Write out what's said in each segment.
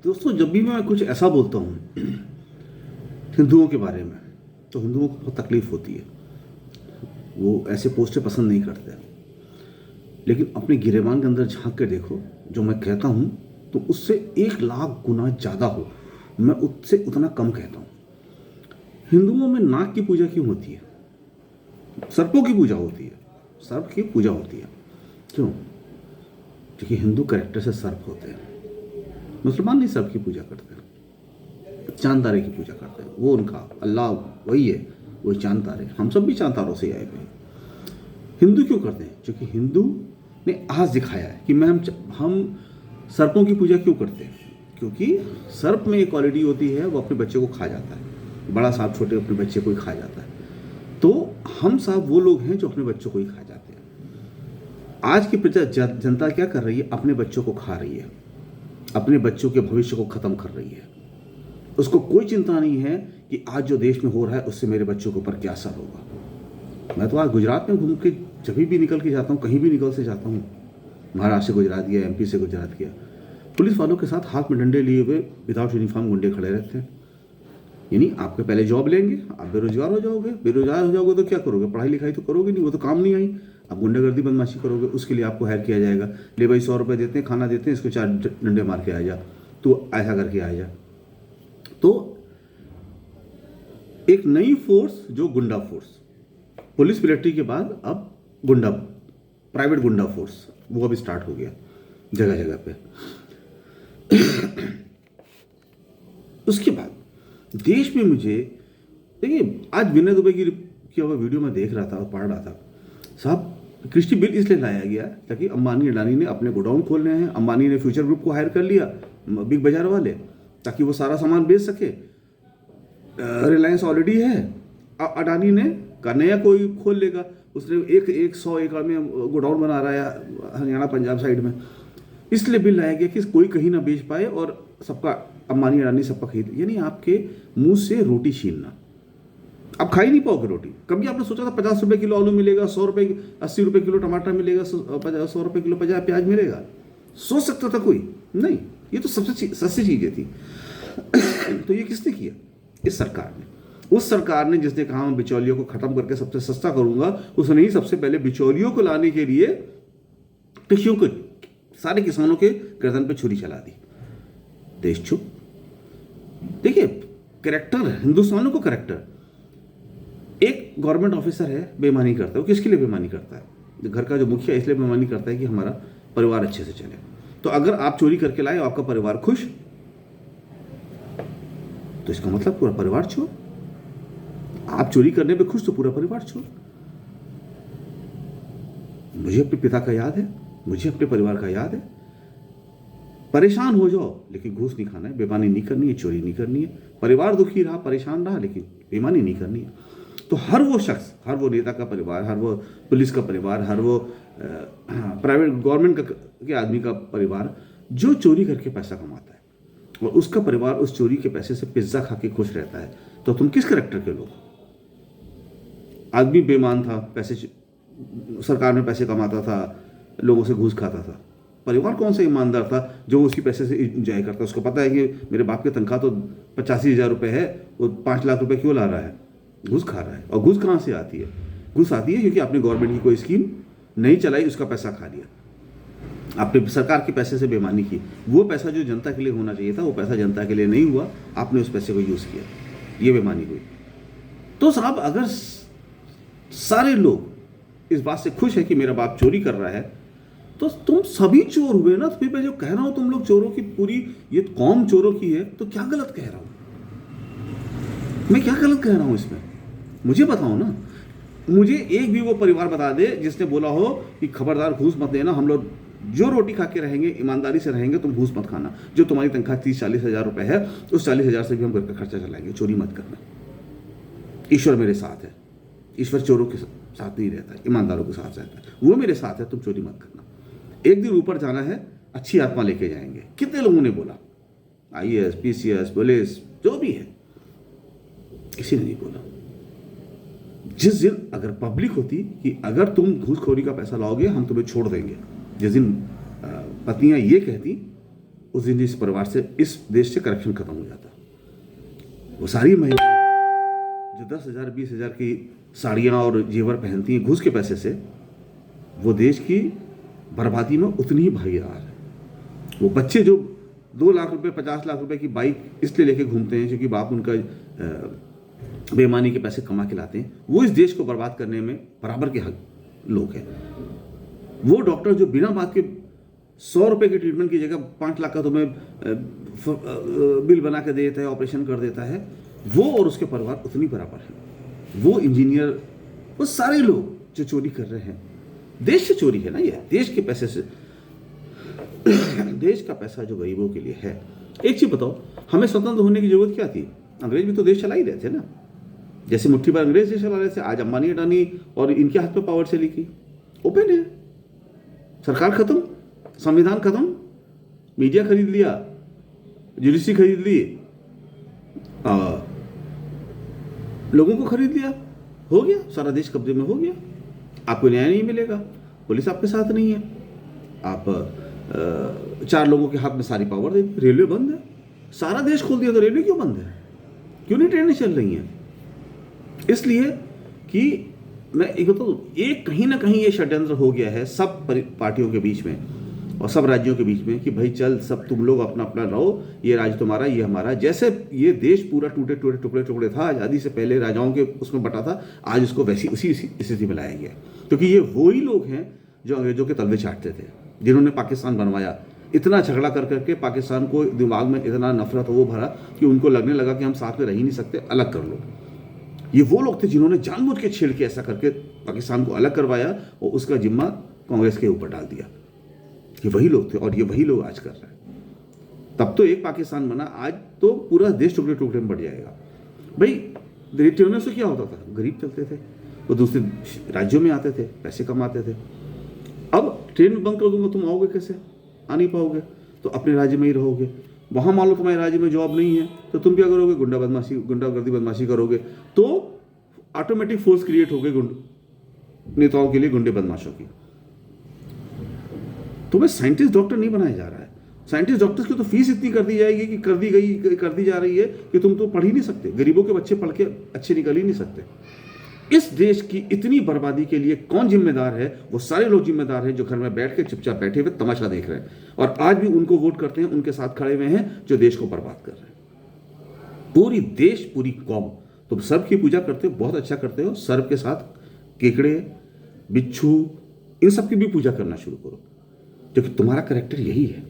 दोस्तों, जब भी मैं कुछ ऐसा बोलता हूँ हिंदुओं के बारे में, तो हिंदुओं को बहुत तकलीफ होती है। वो ऐसे पोस्टर पसंद नहीं करते। लेकिन अपने गिरेबान के अंदर झांक के देखो, जो मैं कहता हूँ तो उससे 1 लाख गुना ज़्यादा हो, मैं उससे उतना कम कहता हूँ। हिंदुओं में नाग की पूजा क्यों होती है? सर्पों की पूजा होती है। सर्प की पूजा होती है क्यों? क्योंकि हिंदू कैरेक्टर से सर्प होते हैं। मुसलमान नहीं सर्प की पूजा करते हैं, चांद तारे की पूजा करते हैं। वो उनका अल्लाह वही है, वही चांद तारे। हम सब भी चांद तारों से आए हुए हैं। हिंदू क्यों करते हैं? क्योंकि हिंदू ने आज दिखाया है कि हम सर्पों की पूजा क्यों करते हैं। क्योंकि सर्प में एक क्वालिटी होती है, वो अपने बच्चे को खा जाता है। बड़ा सांप छोटे अपने बच्चे को ही खा जाता है। तो हम साहब वो लोग हैं जो अपने बच्चों को ही खा जाते हैं। आज की जनता क्या कर रही है? अपने बच्चों को खा रही है, अपने बच्चों के भविष्य को खत्म कर रही है। उसको कोई चिंता नहीं है कि आज जो देश में हो रहा है उससे मेरे बच्चों के ऊपर क्या असर होगा। मैं तो आज गुजरात में घूम के जब भी निकल के जाता हूँ, कहीं भी निकल से जाता हूँ, महाराष्ट्र से गुजरात गया, एमपी से गुजरात गया, पुलिस वालों के साथ हाथ में डंडे लिए हुए विदाउट यूनिफॉर्म गुंडे खड़े रहते हैं। यानी आपके पहले जॉब लेंगे, आप बेरोजगार हो जाओगे। बेरोजगार हो जाओगे तो क्या करोगे? पढ़ाई लिखाई तो करोगे नहीं, वो तो काम नहीं आई। आप गुंडागर्दी बदमाशी करोगे, उसके लिए आपको हायर किया जाएगा। ले भाई 100 रुपये देते हैं, खाना देते हैं, इसको 4 डंडे मार के आ जा, तो ऐसा करके आ जा। तो एक नई फोर्स, जो गुंडा फोर्स, पुलिस मिलिट्री के बाद अब गुंडा, प्राइवेट गुंडा फोर्स, वो अब स्टार्ट हो गया जगह जगह पे। उसके बाद देश में मुझे देखिए, आज विनय दुबे की वीडियो में देख रहा था और पढ़ रहा था। साहब, कृषि बिल इसलिए लाया गया ताकि अंबानी अडानी ने अपने गोडाउन खोलने हैं। अंबानी ने फ्यूचर ग्रुप को हायर कर लिया, बिग बाजार वाले, ताकि वो सारा सामान बेच सके। रिलायंस ऑलरेडी है, अडानी ने का नया कोई खोल लेगा। उसने 100 एकड़ में गोडाउन बना रहा है हरियाणा पंजाब साइड में। इसलिए बिल लाया गया कि कोई कहीं ना बेच पाए और सबका, अंबानी अडानी सबका खरीद। यानी आपके मुंह से रोटी छीनना। आप खा ही नहीं पाओगे रोटी। कभी आपने सोचा था 50 रुपए किलो आलू मिलेगा, 100 रुपए 80 रुपए किलो टमाटर मिलेगा, 100 रुपए किलो प्याज मिलेगा? सोच सकता था कोई? नहीं। ये तो सबसे सस्ती चीजें थी। तो ये किसने किया? इस सरकार ने। उस सरकार ने जिसने कहा मैं बिचौलियों को खत्म करके सबसे सस्ता करूंगा, उसने ही सबसे पहले बिचौलियों को लाने के लिए कृषियों को, सारे किसानों के गर्दन पे छुरी चला दी। देश चुप। देखिए, करेक्टर, हिंदुस्तानियों को करेक्टर। एक गवर्नमेंट ऑफिसर है, बेईमानी करता है। वो किसके लिए बेईमानी करता है? घर का जो मुखिया इसलिए बेईमानी करता है कि हमारा परिवार अच्छे से चले। तो अगर आप चोरी करके लाए और आपका परिवार खुश, तो इसका मतलब पूरा परिवार चोर। आप चोरी करने पे खुश तो पूरा परिवार चोर। मुझे अपने पिता का याद है, मुझे अपने परिवार का याद है। परेशान हो जाओ लेकिन घूस नहीं खाना है, बेईमानी नहीं करनी है, चोरी नहीं करनी है। परिवार दुखी रहा, परेशान रहा, लेकिन बेईमानी नहीं करनी है। तो हर वो शख्स, हर वो नेता का परिवार, हर वो पुलिस का परिवार, हर वो प्राइवेट गवर्नमेंट के आदमी का परिवार जो चोरी करके पैसा कमाता है और उसका परिवार उस चोरी के पैसे से पिज्जा खा के खुश रहता है, तो तुम किस करेक्टर के लोग? आदमी बेईमान था, पैसे सरकार में पैसे कमाता था, लोगों से घूस खाता था। परिवार कौन सा ईमानदार था जो उसकी पैसे से इंजॉय करता? उसको पता है कि मेरे बाप की तनख्वाह तो 85,000 रुपये है, वो 5 लाख रुपए क्यों ला रहा है? घूस खा रहा है। और घूस कहाँ से आती है? घूस आती है क्योंकि आपने गवर्नमेंट की कोई स्कीम नहीं चलाई, उसका पैसा खा लिया। आपने सरकार के पैसे से बेईमानी की। वो पैसा जो जनता के लिए होना चाहिए था, वो पैसा जनता के लिए नहीं हुआ, आपने उस पैसे को यूज़ किया, ये बेईमानी हुई। तो साहब, अगर सारे लोग इस बात से खुश है कि मेरा बाप चोरी कर रहा है, तो तुम सभी चोर हुए ना। तो मैं जो कह रहा हूं, तुम लोग चोरों की पूरी ये कौम चोरों की है, तो क्या गलत कह रहा हूं मैं? क्या गलत कह रहा हूं इसमें? मुझे बताओ ना। मुझे एक भी वो परिवार बता दे जिसने बोला हो कि खबरदार घूस मत देना, हम लोग जो रोटी खा के रहेंगे, ईमानदारी से रहेंगे, तुम घूस मत खाना। जो तुम्हारी तनख्वाह 30-40 हज़ार रुपए है, उस 40,000 से भी हम घर का खर्चा चलाएंगे, चोरी मत करना। ईश्वर मेरे साथ है। ईश्वर चोरों के साथ नहीं रहता है, ईमानदारों के साथ रहता है। वो मेरे साथ है, तुम चोरी मत करना। एक दिन ऊपर जाना है, अच्छी आत्मा लेके जाएंगे। कितने लोगों ने बोला? IAS, PCS, पुलिस, जो भी है, किसी ने नहीं बोला। जिस दिन अगर पब्लिक होती कि अगर तुम घूसखोरी का पैसा लाओगे हम तुम्हें छोड़ देंगे, जिस दिन पत्नियां ये कहती, उस दिन इस परिवार से, इस देश से करप्शन खत्म हो जाता। वो सारी महिलाएं जो 10,000 20,000 की साड़ियाँ और जेवर पहनती हैं घूस के पैसे से, वो देश की बर्बादी में उतनी ही भागीदार है। वो बच्चे जो 2 लाख रुपए 50 लाख रुपए की बाइक इसलिए लेके घूमते हैं क्योंकि बाप उनका बेईमानी के पैसे कमा के लाते हैं, वो इस देश को बर्बाद करने में बराबर के हक लोग हैं। वो डॉक्टर जो बिना बात के 100 रुपए के ट्रीटमेंट की जगह 5 लाख का तुम्हें बिल बना के दे देता है, ऑपरेशन कर देता है, वो और उसके परिवार उतनी बराबर है। वो इंजीनियर, वो सारे लोग जो चोरी कर रहे हैं, देश से चोरी है ना, ये देश के पैसे से, देश का पैसा जो गरीबों के लिए है। एक चीज बताओ, हमें स्वतंत्र होने की जरूरत क्या थी? अंग्रेज भी तो देश चला ही रहे थे ना, जैसे मुट्ठी भर अंग्रेज देश चला रहे थे। आज अंबानी अडानी और इनके हाथ में पावर चली गई, ओपन है, सरकार खत्म, संविधान खत्म, मीडिया खरीद लिया, जुडिशरी खरीद ली, लोगों को खरीद लिया, हो गया, सारा देश कब्जे में हो गया। आपको न्याय नहीं मिलेगा, पुलिस आपके साथ नहीं है, आप 4 लोगों के हाथ में सारी पावर दे दी, रेलवे बंद है, सारा देश खोल दिया तो रेलवे क्यों बंद है? क्यों नहीं ट्रेनें चल रही हैं? इसलिए कि मैं एक बताऊं, एक कहीं ना कहीं ये षड्यंत्र हो गया है सब पार्टियों के बीच में और सब राज्यों के बीच में कि भाई चल सब तुम लोग अपना अपना रहो, ये राज्य तुम्हारा, ये हमारा। जैसे ये देश पूरा टूटे टूटे टुकड़े टुकड़े था, आज़ादी से पहले राजाओं के उसमें बटा था, आज उसको वैसी उसी स्थिति में लाया गया, क्योंकि ये वही लोग हैं जो अंग्रेजों के तलवे चाटते थे, जिन्होंने पाकिस्तान बनवाया। इतना झगड़ा कर करके पाकिस्तान को दिमाग में इतना नफरत वो भरा कि उनको लगने लगा कि हम साथ में रह ही नहीं सकते, अलग कर लो। ये वो लोग थे जिन्होंने जानबूझ के छेड़ के ऐसा करके पाकिस्तान को अलग करवाया और उसका जिम्मा कांग्रेस के ऊपर डाल दिया। ये वही लोग थे और ये वही लोग आज कर रहे हैं। तब तो एक पाकिस्तान बना, आज तो पूरा देश टुकड़े टुकड़े में बढ़ जाएगा। भाई ट्रेनों से क्या होता था? गरीब चलते थे, वो दूसरे राज्यों में आते थे, पैसे कमाते थे। अब ट्रेन बंद कर दूंगा, तुम आओगे कैसे? आ नहीं पाओगे, तो अपने राज्य में ही रहोगे। वहां मान लो तुम्हारे राज्य में जॉब नहीं है तो तुम क्या करोगे? गुंडागर्दी बदमाशी करोगे, तो ऑटोमेटिक फोर्स क्रिएट हो गई नेताओं के लिए, गुंडे बदमाशों की। तुम्हें साइंटिस्ट डॉक्टर नहीं बनाया जा रहा है। साइंटिस्ट डॉक्टर्स की तो फीस इतनी कर दी जाएगी कि कर दी जा रही है कि तुम तो पढ़ ही नहीं सकते, गरीबों के बच्चे पढ़ के अच्छे निकल ही नहीं सकते। इस देश की इतनी बर्बादी के लिए कौन जिम्मेदार है? वो सारे लोग जिम्मेदार हैं जो घर में बैठ के चुपचाप बैठे हुए तमाशा देख रहे हैं और आज भी उनको वोट करते हैं, उनके साथ खड़े हुए हैं जो देश को बर्बाद कर रहे हैं। पूरी देश, पूरी कौम, तुम सर्प की पूजा करते हो, बहुत अच्छा करते हो। सर्प के साथ केकड़े, बिच्छू, इन सब की भी पूजा करना शुरू करो, क्योंकि तुम्हारा कैरेक्टर यही है।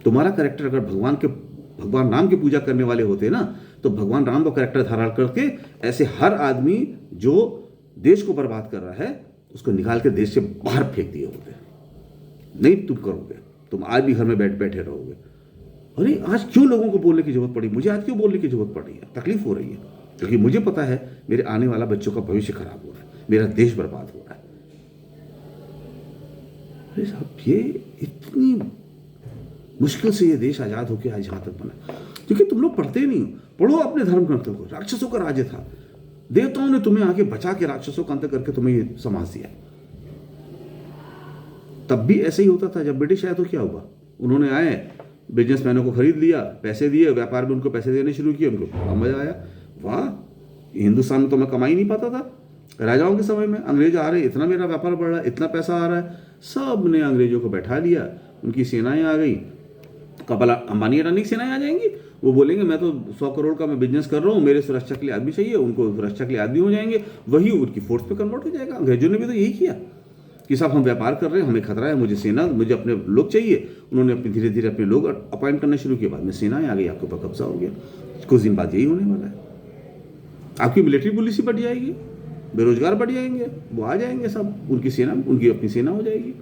तुम्हारा कैरेक्टर अगर भगवान राम की पूजा करने वाले होते ना, तो भगवान राम का कैरेक्टर धारण करके ऐसे हर आदमी जो देश को बर्बाद कर रहा है उसको निकाल के देश से बाहर फेंक दिए होते। नहीं तुम करोगे, तुम आज भी घर में बैठे रहोगे। अरे आज क्यों लोगों को बोलने की जरूरत पड़ी? मुझे आज क्यों बोलने की जरूरत पड़ रही है? तकलीफ हो रही है, क्योंकि मुझे पता है मेरे आने वाला बच्चों का भविष्य खराब हो रहा है, मेरा देश बर्बाद हो रहा है। अरे साहब, ये इतनी मुश्किल से ये देश आजाद होकर आज यहां तक बना, क्योंकि तुम लोग पढ़ते नहीं हो। पढ़ो अपने धर्म ग्रंथों को। राक्षसों का राज्य था, देवताओं ने तुम्हें आगे बचा के राक्षसों का अंत करके तुम्हें ये समाज दिया। तब भी ऐसे ही होता था। जब ब्रिटिश आया तो क्या हुआ? उन्होंने आए, बिजनेसमैनों को खरीद लिया, पैसे दिए, व्यापार में उनको पैसे देने शुरू किए, उनको मजा आया। वाह, हिंदुस्तान में तो मैं कमा ही नहीं पाता था। राजाओं के समय में अंग्रेज आ रहे, इतना मेरा व्यापार बढ़ रहा है, इतना पैसा आ रहा है। सब ने अंग्रेजों को बैठा लिया, उनकी सेनाएं आ गई। कपल अंबानी अडानी की सेनाएं आ जाएंगी, वो बोलेंगे मैं तो 100 करोड़ का मैं बिजनेस कर रहा हूँ, मेरे सुरक्षा के लिए आदमी चाहिए, उनको सुरक्षा के लिए आदमी हो जाएंगे, वही उनकी फोर्स पे कन्वर्ट हो जाएगा। अंग्रेजों ने भी तो यही किया कि साहब हम व्यापार कर रहे हैं, हमें खतरा है, मुझे सेना, मुझे अपने लोग चाहिए। उन्होंने अपने धीरे धीरे अपने लोग अपॉइंट करने शुरू किए, बाद में सेनाएं आ गई, आपके ऊपर कब्जा हो गया। कुछ दिन बाद यही होने वाला है, आपकी मिलिट्री पुलिस ही बढ़ जाएगी, बेरोजगार बढ़ जाएंगे, वो आ जाएंगे सब, उनकी सेना, उनकी अपनी सेना हो जाएगी।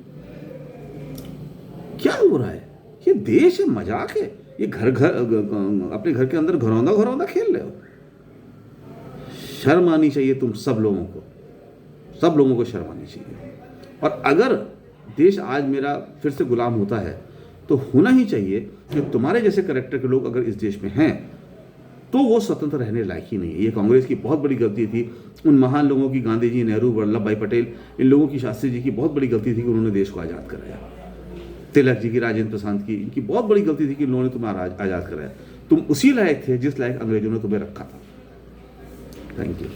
क्या हो रहा है? ये देश है, मजाक है? ये घर अपने घर के अंदर घरौंदा खेल रहे हो। शर्म आनी चाहिए तुम सब लोगों को शर्म आनी चाहिए। और अगर देश आज मेरा फिर से गुलाम होता है तो होना ही चाहिए कि तुम्हारे जैसे कैरेक्टर के लोग अगर इस देश में हैं तो वो स्वतंत्र रहने लायक ही नहीं है। ये कांग्रेस की बहुत बड़ी गलती थी, उन महान लोगों की, गांधी जी, नेहरू, वल्लभ भाई पटेल, इन लोगों की, शास्त्री जी की बहुत बड़ी गलती थी कि उन्होंने देश को आज़ाद कराया। तिलक जी की, राजेंद्र प्रसाद की, इनकी बहुत बड़ी गलती थी कि इन्होंने तुम्हें आज़ाद कराया। तुम उसी लायक थे जिस लायक अंग्रेजों ने तुम्हें रखा था। Thank you.